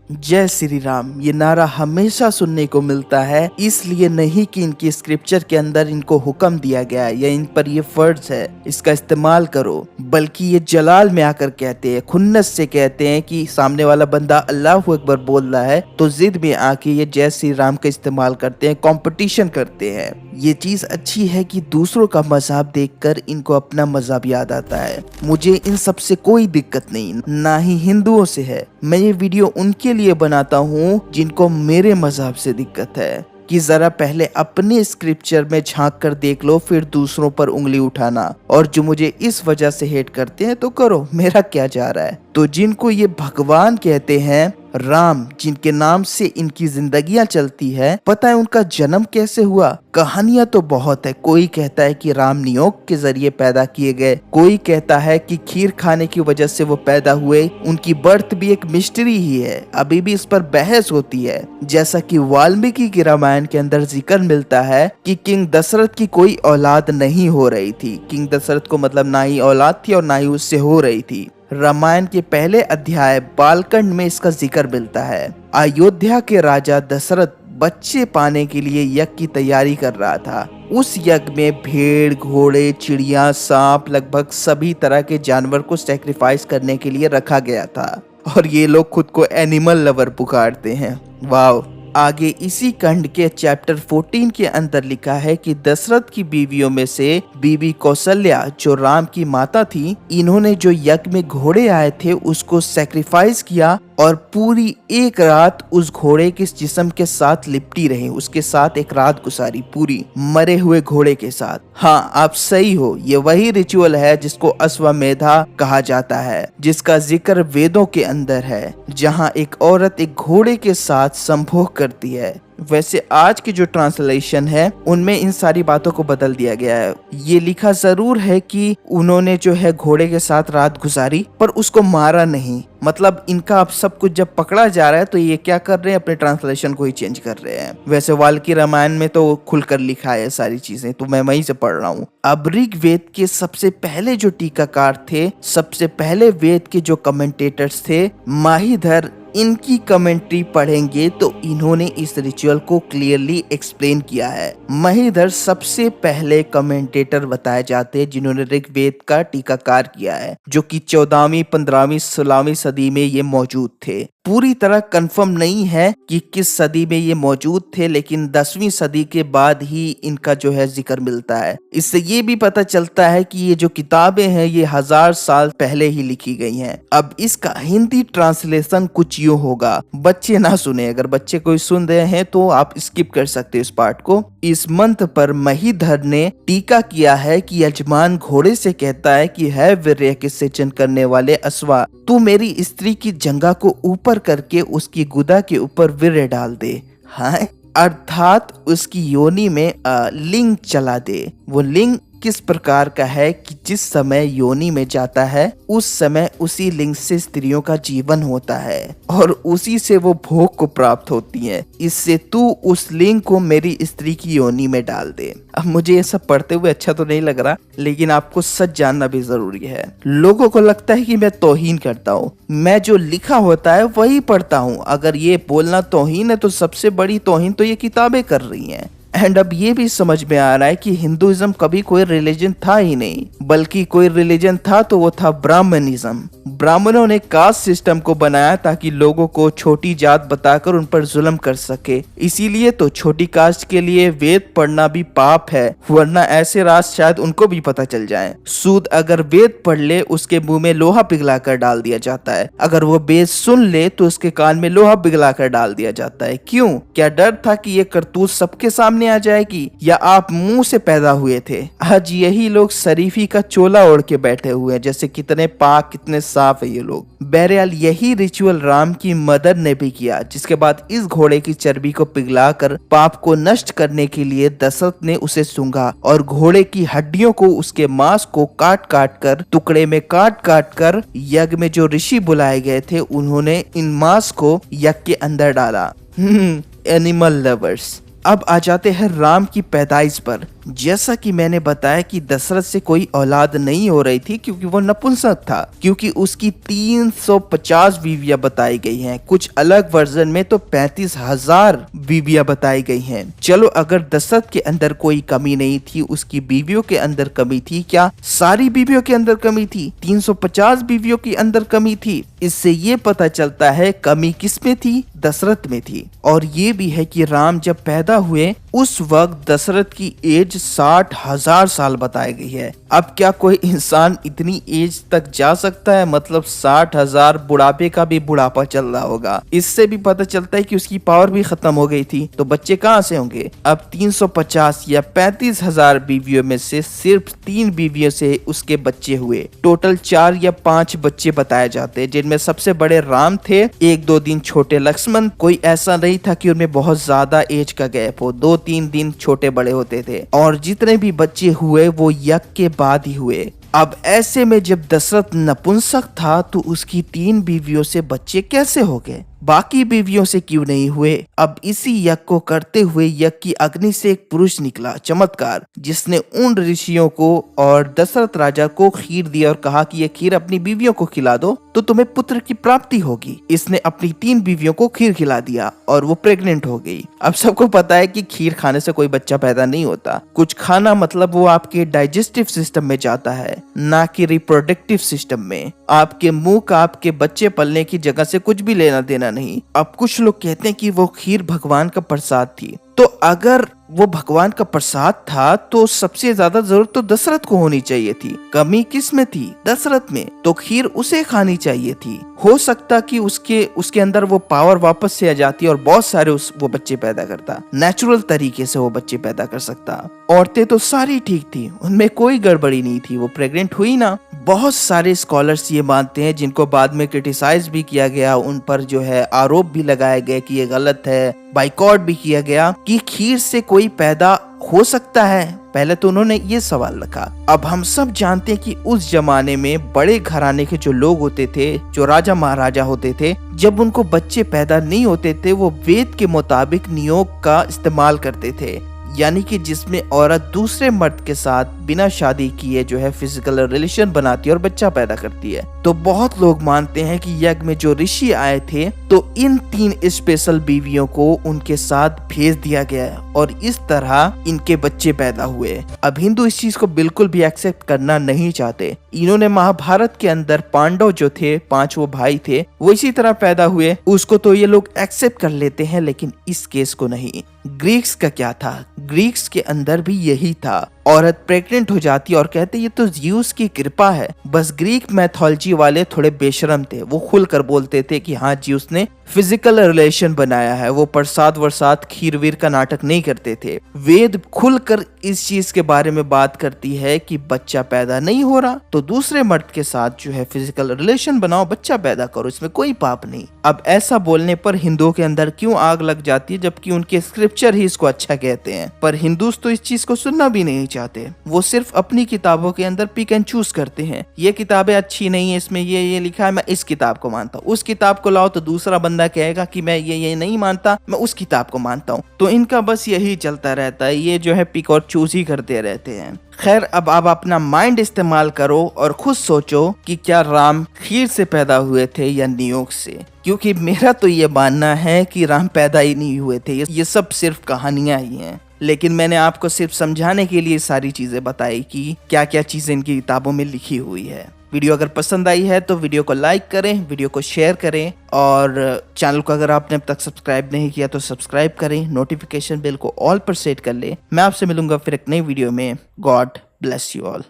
जय श्री राम ये नारा हमेशा सुनने को मिलता है, इसलिए नहीं कि इनकी स्क्रिप्चर के अंदर इनको हुक्म दिया गया है या इन पर ये फर्ज है इसका इस्तेमाल करो, बल्कि ये जलाल में आकर कहते हैं, खुन्नस से कहते हैं कि सामने वाला बंदा अल्लाहु अकबर बोल रहा है तो जिद में आके ये जय श्री राम का इस्तेमाल करते हैं, कंपटीशन करते हैं। ये चीज अच्छी है कि दूसरों का मजहब देखकर इनको अपना मजहब याद आता है। मुझे इन सब से कोई दिक्कत नहीं, ना ही हिंदुओं से है। मैं ये वीडियो उनके लिए बनाता हूँ जिनको मेरे मजहब से दिक्कत है कि जरा पहले अपने स्क्रिप्चर में झांक कर देख लो, फिर दूसरों पर उंगली उठाना। और जो मुझे इस वजह से हेट करते हैं तो करो, मेरा क्या जा रहा है। तो जिनको ये भगवान कहते हैं, राम जिनके नाम से इनकी जिंदगियां चलती है, पता है उनका जन्म कैसे हुआ? कहानियां तो बहुत है। कोई कहता है कि राम नियोग के जरिए पैदा किए गए, कोई कहता है कि खीर खाने की वजह से वो पैदा हुए। उनकी बर्थ भी एक मिस्ट्री ही है, अभी भी इस पर बहस होती है। जैसा कि वाल्मीकि की रामायण के अंदर जिक्र मिलता है कि किंग दशरथ की कोई औलाद नहीं हो रही थी। किंग दशरथ को मतलब ना ही औलाद थी और ना ही उससे हो रही थी। रामायण के पहले अध्याय बालकांड में इसका जिक्र मिलता है। अयोध्या के राजा दशरथ बच्चे पाने के लिए यज्ञ की तैयारी कर रहा था। उस यज्ञ में भेड़, घोड़े, चिड़िया, सांप, लगभग सभी तरह के जानवर को सैक्रिफाइस करने के लिए रखा गया था। और ये लोग खुद को एनिमल लवर पुकारते हैं। वाह। आगे इसी खंड के चैप्टर 14 के अंदर लिखा है कि दशरथ की बीवियों में से बीबी कौशल्या जो राम की माता थी, इन्होंने जो यज्ञ में घोड़े आए थे उसको सैक्रिफाइस किया और पूरी एक रात उस घोड़े के जिस्म के साथ लिपटी रही, उसके साथ एक रात गुजारी पूरी मरे हुए घोड़े के साथ। हाँ, आप सही हो, ये वही रिचुअल है जिसको अश्वमेधा कहा जाता है, जिसका जिक्र वेदों के अंदर है, जहाँ एक औरत एक घोड़े के साथ संभोग करती है। वैसे आज की जो ट्रांसलेशन है उनमें इन सारी बातों को बदल दिया गया है। ये लिखा जरूर है कि उन्होंने जो है घोड़े के साथ रात गुजारी पर उसको मारा नहीं। मतलब इनका अब सब कुछ जब पकड़ा जा रहा है तो ये क्या कर रहे हैं, अपने ट्रांसलेशन को ही चेंज कर रहे हैं। वैसे वाल्मीकि रामायण में तो खुलकर लिखा है सारी चीजें, तो मैं वहीं से पढ़ रहा हूँ। अब ऋग्वेद के सबसे पहले जो टीकाकार थे, सबसे पहले वेद के जो कमेंटेटर्स थे, माहीधर, इनकी कमेंट्री पढ़ेंगे तो इन्होंने इस रिचुअल को क्लियरली एक्सप्लेन किया है। महीधर सबसे पहले कमेंटेटर बताए जाते हैं जिन्होंने ऋग्वेद का टीकाकार किया है, जो कि 14वीं, 15वीं, 16वीं सदी में ये मौजूद थे। पूरी तरह कंफर्म नहीं है कि किस सदी में ये मौजूद थे, लेकिन 10वीं सदी के बाद ही इनका जो है जिक्र मिलता है। इससे ये भी पता चलता है कि ये जो किताबें हैं ये 1000 साल पहले ही लिखी गई हैं। अब इसका हिंदी ट्रांसलेशन कुछ यूं होगा, बच्चे ना सुने, अगर बच्चे कोई सुन रहे हैं तो आप स्किप कर सकते हैं इस पार्ट को। इस मंत्र पर महीधर ने टीका किया है कि यजमान घोड़े से कहता है कि है वीर्य के सेचन करने वाले अश्वा, तू मेरी स्त्री की जंघा को ऊपर करके उसकी गुदा के ऊपर वीर्य डाल दे। हाँ, अर्थात उसकी योनि में लिंग चला दे। वो लिंग किस प्रकार का है कि जिस समय योनि में जाता है उस समय उसी लिंग से स्त्रियों का जीवन होता है और उसी से वो भोग को प्राप्त होती है। इससे तू उस लिंग को मेरी स्त्री की योनि में डाल दे। अब मुझे ये सब पढ़ते हुए अच्छा तो नहीं लग रहा, लेकिन आपको सच जानना भी जरूरी है। लोगों को लगता है कि मैं तौहीन करता हूँ, मैं जो लिखा होता है वही पढ़ता हूँ। अगर ये बोलना तौहीन है तो सबसे बड़ी तौहीन तो ये किताबें कर रही हैं। एंड अब ये भी समझ में आ रहा है कि हिंदुइज्म कभी कोई रिलीजन था ही नहीं, बल्कि कोई रिलीजन था तो वो था ब्राह्मणिज्म। ब्राह्मणों ने कास्ट सिस्टम को बनाया ताकि लोगों को छोटी जात बताकर उन पर जुल्म कर सके। इसीलिए तो छोटी कास्ट के लिए वेद पढ़ना भी पाप है, वरना ऐसे राज शायद उनको भी पता चल जाए। सूद अगर वेद पढ़ ले उसके मुंह में लोहा पिघला कर डाल दिया जाता है, अगर वो वेद सुन ले तो उसके कान में लोहा पिघला कर डाल दिया जाता है। क्यों? क्या डर था कि ये करतूत सबके सामने आ जाएगी, या आप मुंह से पैदा हुए थे? आज यही लोग शरीफी का चोला ओढ़ के बैठे हुए हैं, जैसे कितने पाक कितने साफ है ये लोग। बहरहाल यही रिचुअल राम की मदर ने भी किया, जिसके बाद इस घोड़े की चर्बी को पिघलाकर पाप को नष्ट करने के लिए दशरथ ने उसे सूंघा और घोड़े की हड्डियों को, उसके मांस को काट काट कर, टुकड़े में काट काट कर, यज्ञ में जो ऋषि बुलाए गए थे उन्होंने इन मांस को यज्ञ के अंदर डाला। Animal lovers. अब आ जाते हैं राम की पैदाइश पर, जैसा कि मैंने बताया कि दशरथ से कोई औलाद नहीं हो रही थी क्योंकि वो नपुंसक था, क्योंकि उसकी 350 बीवियां बताई गई हैं। कुछ अलग वर्जन में तो 35,000 बीवियां बताई गई हैं। चलो, अगर दशरथ के अंदर कोई कमी नहीं थी, उसकी बीवियों के अंदर कमी थी, क्या सारी बीवियों के अंदर कमी थी? 350 बीवियों के अंदर कमी थी। इससे ये पता चलता है कमी किस में थी? दशरथ में थी। और ये भी है कि राम जब पैदा हुए उस वक्त दशरथ की एज 60,000 साल बताई गई है। अब क्या कोई इंसान इतनी एज तक जा सकता है? मतलब 60,000 बुढ़ापे का भी बुढ़ापा चल रहा होगा। इससे भी पता चलता है कि उसकी पावर भी खत्म हो गई थी, तो बच्चे कहाँ से होंगे? अब 350 या 35,000 बीवियों में से सिर्फ 3 बीवियों से उसके बच्चे हुए। टोटल 4 या 5 बच्चे बताए जाते हैं, जिनमें सबसे बड़े राम थे, 1-2 दिन छोटे लक्ष्मण। कोई ऐसा नहीं था कि उनमें बहुत ज्यादा एज का गैप हो, 2-3 दिन छोटे बड़े होते थे। और जितने भी बच्चे हुए वो यज्ञ के बाद ही हुए। अब ऐसे में जब दशरथ नपुंसक था तो उसकी 3 बीवियों से बच्चे कैसे हो गए? बाकी बीवियों से क्यों नहीं हुए? अब इसी यज्ञ को करते हुए यज्ञ की अग्नि से एक पुरुष निकला, चमत्कार, जिसने उन ऋषियों को और दशरथ राजा को खीर दी और कहा कि ये खीर अपनी बीवियों को खिला दो तो तुम्हें पुत्र की प्राप्ति होगी। इसने अपनी 3 बीवियों को खीर खिला दिया और वो प्रेग्नेंट हो गई। अब सबको पता है कि खीर खाने से कोई बच्चा पैदा नहीं होता। कुछ खाना मतलब वो आपके डाइजेस्टिव सिस्टम में जाता है, ना कि रिप्रोडक्टिव सिस्टम में। आपके मुंह का आपके बच्चे पलने की जगह से कुछ भी लेना देना नहीं। अब कुछ लोग कहते हैं कि वो खीर भगवान का प्रसाद थी, तो अगर वो भगवान का प्रसाद था तो सबसे ज्यादा जरूरत तो दशरथ को होनी चाहिए थी। कमी किस में थी? दशरथ में। तो खीर उसे खानी चाहिए थी। हो सकता कि उसके अंदर वो पावर वापस से आ जाती और बहुत सारे वो बच्चे पैदा करता, नेचुरल तरीके से वो बच्चे पैदा कर सकता। औरतें तो सारी ठीक थी, उनमें कोई गड़बड़ी नहीं थी, वो प्रेग्नेंट हुई ना। बहुत सारे स्कॉलर्स ये मानते हैं, जिनको बाद में क्रिटिसाइज भी किया गया, उन पर जो है आरोप भी लगाए गए कि ये गलत है, बाइकआउट भी किया गया, कि खीर से कोई पैदा हो सकता है। पहले तो उन्होंने ये सवाल रखा। अब हम सब जानते हैं कि उस जमाने में बड़े घराने के जो लोग होते थे, जो राजा महाराजा होते थे, जब उनको बच्चे पैदा नहीं होते थे, वो वेद के मुताबिक नियोग का इस्तेमाल करते थे, यानी कि जिसमें औरत दूसरे मर्द के साथ बिना शादी किए जो है फिजिकल रिलेशन बनाती है और बच्चा पैदा करती है। तो बहुत लोग मानते हैं कि यज्ञ में जो ऋषि आए थे तो इन 3 स्पेशल बीवियों को उनके साथ भेज दिया गया और इस तरह इनके बच्चे पैदा हुए। अब हिंदू इस चीज को बिल्कुल भी एक्सेप्ट करना नहीं चाहते। इन्होंने महाभारत के अंदर पांडव जो थे, 5 वो भाई थे, वो इसी तरह पैदा हुए, उसको तो ये लोग एक्सेप्ट कर लेते हैं, लेकिन इस केस को नहीं। ग्रीक्स का क्या था? ग्रीक्स के अंदर भी यही था। औरत प्रेग्नेंट हो जाती और कहते ये तो ज़्यूस की कृपा है। बस ग्रीक मैथोलॉजी वाले थोड़े बेशरम थे, वो खुलकर बोलते थे कि हाँ ज़्यूस ने फिजिकल रिलेशन बनाया है, वो प्रसाद वरसाद खीर वीर का नाटक नहीं करते थे। वेद खुलकर इस चीज के बारे में बात करती है कि बच्चा पैदा नहीं हो रहा तो दूसरे मर्द के साथ जो है फिजिकल रिलेशन बनाओ, बच्चा पैदा करो, इसमें कोई पाप नहीं। अब ऐसा बोलने पर हिंदुओं के अंदर क्यों आग लग जाती है, जबकि उनके स्क्रिप्चर ही इसको अच्छा कहते हैं। पर हिंदूस तो इस चीज को सुनना भी नहीं चाहते, वो सिर्फ अपनी किताबों के अंदर पिक एंड चूज करते हैं। ये किताबें अच्छी नहीं है, इसमें ये लिखा है, मैं इस किताब को मानता हूँ। उस किताब को लाओ तो दूसरा बंदा कहेगा कि मैं ये नहीं मानता, मैं उस किताब को मानता हूँ। तो इनका बस यही चलता रहता है, ये जो है पिक और चूज ही करते रहते हैं। खैर, अब आप अपना माइंड इस्तेमाल करो और खुद सोचो कि क्या राम खीर से पैदा हुए थे या नियोग से, क्योंकि मेरा तो ये मानना है कि राम पैदा ही नहीं हुए थे। ये सब सिर्फ कहानियां ही हैं, लेकिन मैंने आपको सिर्फ समझाने के लिए सारी चीजें बताई कि क्या क्या चीजें इनकी किताबों में लिखी हुई है। वीडियो अगर पसंद आई है तो वीडियो को लाइक करें, वीडियो को शेयर करें और चैनल को अगर आपने अब तक सब्सक्राइब नहीं किया तो सब्सक्राइब करें, नोटिफिकेशन बेल को ऑल पर सेट कर ले। मैं आपसे मिलूंगा फिर एक नई वीडियो में। God bless you all.